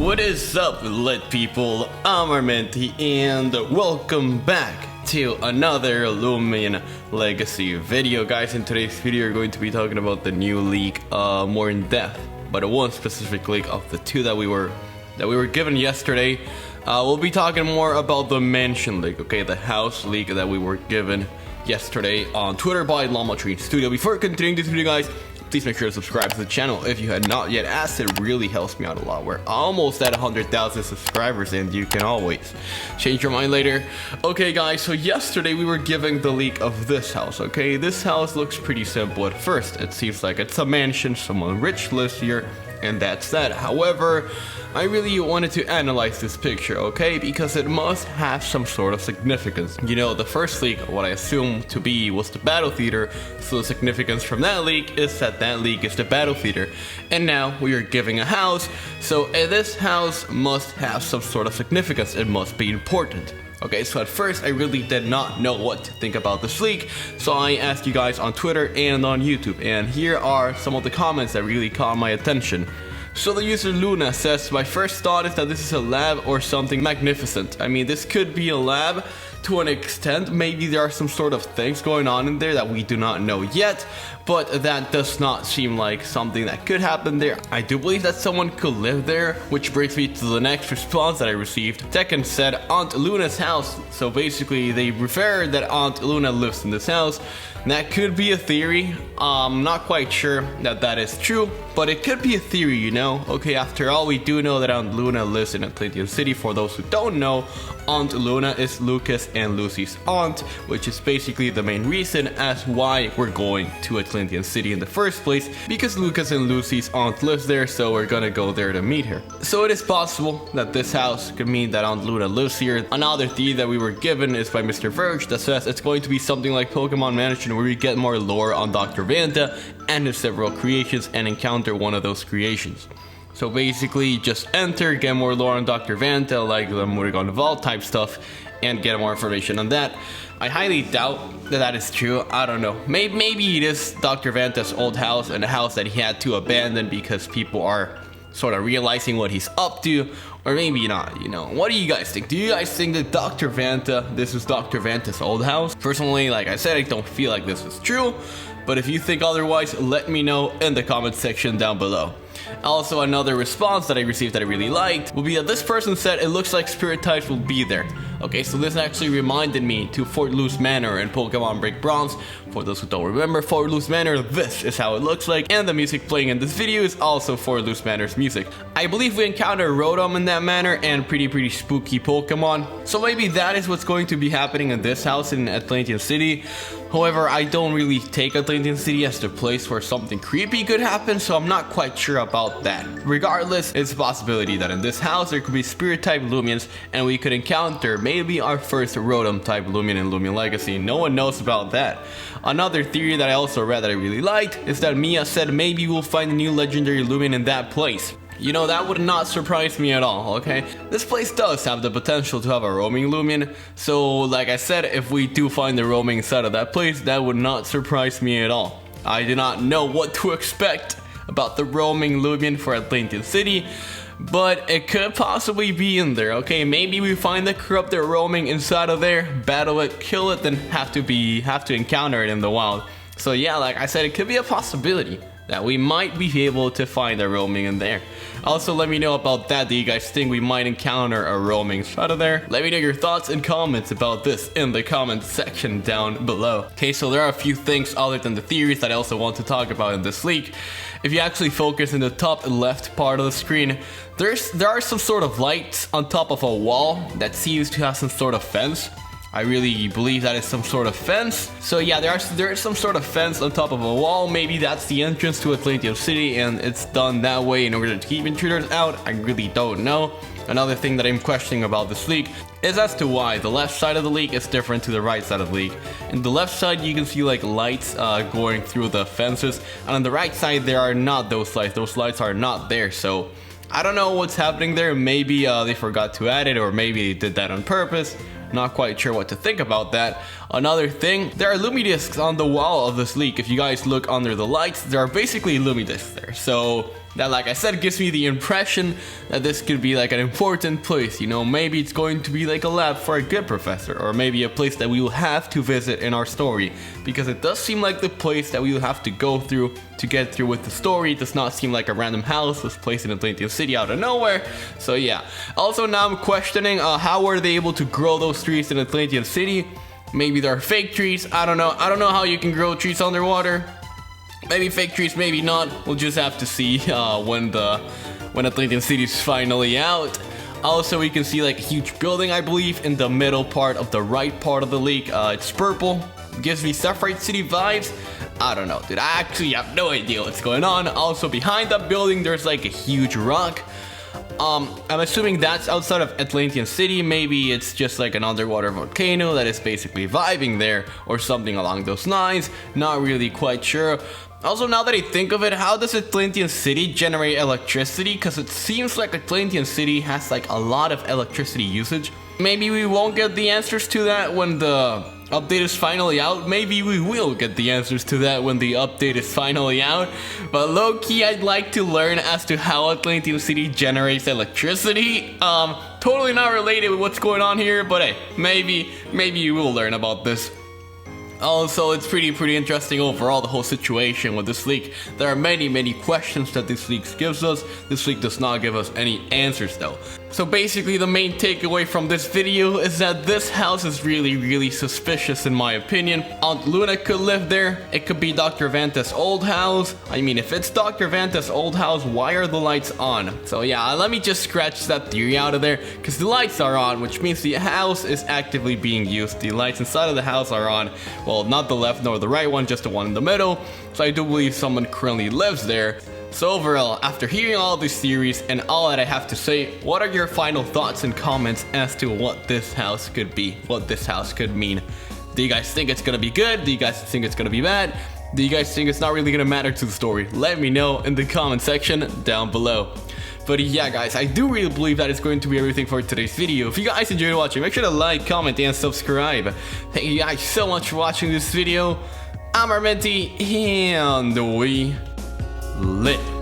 What is up, lit people? I'm Armenti, and welcome back to another Loomian Legacy video. Guys, in today's video we're going to be talking about the new leak more in depth, but one specific leak of the two that we were given yesterday. We'll be talking more about the mansion leak, okay, the house leak that we were given yesterday on Twitter by Llama Tree Studio. Before continuing this video, guys, please make sure to subscribe to the channel if you had not yet, as it really helps me out a lot. We're almost at 100,000 subscribers and you can always change your mind later. Okay guys, so yesterday we were given the leak of this house, okay? This house looks pretty simple at first. It seems like it's a mansion, someone rich lives here, and that's that. However, I really wanted to analyze this picture, okay? Because it must have some sort of significance. You know, the first leak, what I assumed to be, was the battle theater. So the significance from that leak is that leak is the battle theater. And now we are giving a house. So this house must have some sort of significance. It must be important. Okay, so at first I really did not know what to think about this leak, so I asked you guys on Twitter and on YouTube, and here are some of the comments that really caught my attention. So the user Luna says, my first thought is that this is a lab or something magnificent. I mean, this could be a lab to an extent. Maybe there are some sort of things going on in there that we do not know yet, but that does not seem like something that could happen there. I do believe that someone could live there, which brings me to the next response that I received. Tekken said Aunt Luna's house. So basically they referred that Aunt Luna lives in this house. That could be a theory. I'm not quite sure that that is true, but it could be a theory, you know. Okay, after all, we do know that Aunt Luna lives in Atlanthian City. For those who don't know, Aunt Luna is Lucas and Lucy's aunt, which is basically the main reason as why we're going to Atlanthian City in the first place, because Lucas and Lucy's aunt lives there, so we're gonna go there to meet her. So it is possible that this house could mean that Aunt Luna lives here. Another theory that we were given is by Mr. Verge that says it's going to be something like Pokemon Mansion, where we get more lore on Dr. Vanta and his several creations and encounter one of those creations. So basically just enter, get more lore on Dr. Vanta, like the Morrigan Vault type stuff, and get more information on that. I highly doubt that that is true. I don't know. Maybe it is Dr. Vanta's old house and a house that he had to abandon because people are sort of realizing what he's up to, or maybe not, you know. What do you guys think? Do you guys think that Dr. Vanta, this is Dr. Vanta's old house? Personally, like I said, I don't feel like this is true, but if you think otherwise, let me know in the comment section down below. Also, another response that I received that I really liked will be that this person said it looks like spirit types will be there. Okay, so this actually reminded me to Fort Loose Manor in Pokemon Break Bronze. For those who don't remember Fort Loose Manor, this is how it looks like, and the music playing in this video is also Fort Loose Manor's music. I believe we encounter Rotom in that manor and pretty spooky Pokemon, so maybe that is what's going to be happening in this house in Atlantian City. However, I don't really take Atlantian City as the place where something creepy could happen, so I'm not quite sure about that. Regardless, it's a possibility that in this house there could be spirit type Loomians, and we could encounter maybe our first Rotom type Loomian in Loomian Legacy. No one knows about that. Another theory that I also read that I really liked is that Mia said maybe we'll find a new legendary Loomian in that place. You know, that would not surprise me at all, okay? This place does have the potential to have a roaming Loomian, so like I said, if we do find the roaming side of that place, that would not surprise me at all. I do not know what to expect about the roaming Loomian for Atlantian City, but it could possibly be in there, okay? Maybe we find the Krypt roaming inside of there, battle it, kill it, then have to encounter it in the wild. So yeah, like I said, it could be a possibility that we might be able to find a roaming in there. Also, let me know about that. Do you guys think we might encounter a roaming out of there? Let me know your thoughts and comments about this in the comment section down below. Okay, so there are a few things other than the theories that I also want to talk about in this leak. If you actually focus in the top left part of the screen, there are some sort of lights on top of a wall that seems to have some sort of fence. I really believe that is some sort of fence. So yeah, there is some sort of fence on top of a wall. Maybe that's the entrance to Atlantian City and it's done that way in order to keep intruders out. I really don't know. Another thing that I'm questioning about this leak is as to why the left side of the leak is different to the right side of the leak. In the left side you can see like lights going through the fences, and on the right side there are not those lights. Those lights are not there, so I don't know what's happening there. Maybe they forgot to add it, or maybe they did that on purpose. Not quite sure what to think about that. Another thing, there are Lumi discs on the wall of this leak. If you guys look under the lights, there are basically Lumi discs there. So that, like I said, gives me the impression that this could be like an important place. You know, maybe it's going to be like a lab for a good professor, or maybe a place that we will have to visit in our story, because it does seem like the place that we will have to go through to get through with the story. It does not seem like a random house was placed in Atlantian City out of nowhere. So yeah. Also, now I'm questioning how were they able to grow those trees in Atlantian City? Maybe they're fake trees. I don't know how you can grow trees underwater. Maybe fake trees, maybe not. We'll just have to see when Atlantian City is finally out. Also, we can see like a huge building, I believe, in the middle part of the right part of the league. It's purple. Gives me Sapphire City vibes. I don't know, dude. I actually have no idea what's going on. Also, behind that building, there's like a huge rock. I'm assuming that's outside of Atlantian City. Maybe it's just like an underwater volcano that is basically vibing there, or something along those lines. Not really quite sure. Also, now that I think of it, how does Atlantian City generate electricity? Because it seems like Atlantian City has like a lot of electricity usage. Maybe we won't get the answers to that when the update is finally out. Maybe we will get the answers to that when the update is finally out. But low-key, I'd like to learn as to how Atlantian City generates electricity. Totally not related with what's going on here, but hey, maybe you will learn about this. Also, it's pretty interesting overall, the whole situation with this leak. There are many questions that this leak gives us. This leak does not give us any answers though. So basically, the main takeaway from this video is that this house is really suspicious in my opinion. Aunt Luna could live there. It could be Dr. Vanta's old house. I mean, if it's Dr. Vanta's old house, why are the lights on? So yeah, let me just scratch that theory out of there, because the lights are on, which means the house is actively being used. The lights inside of the house are on. Well, not the left nor the right one, just the one in the middle. So I do believe someone currently lives there. So overall, after hearing all these theories and all that I have to say, what are your final thoughts and comments as to what this house could be, what this house could mean? Do you guys think it's gonna be good? Do you guys think it's gonna be bad? Do you guys think it's not really gonna matter to the story? Let me know in the comment section down below. But yeah, guys, I do really believe that is going to be everything for today's video. If you guys enjoyed watching, make sure to like, comment, and subscribe. Thank you guys so much for watching this video. I'm Armenti, and we lit.